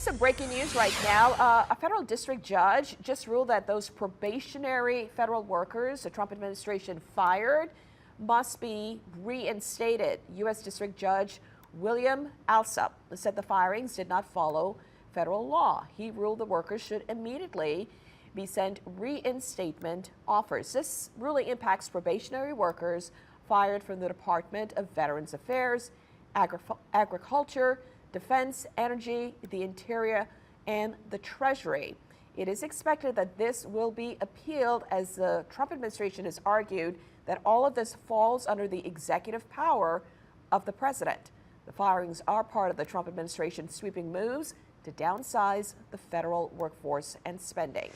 some breaking news right now. A federal district judge just ruled that those probationary federal workers the Trump administration fired must be reinstated. U.S. District Judge William Alsup said the firings did not follow federal law. He ruled the workers should immediately be sent reinstatement offers. This ruling impacts probationary workers fired from the Department of Veterans Affairs, Agriculture, Defense, Energy, the Interior, and the Treasury. It is expected that this will be appealed, as the Trump administration has argued that all of this falls under the executive power of the president. The firings are part of the Trump administration's sweeping moves to downsize the federal workforce and spending.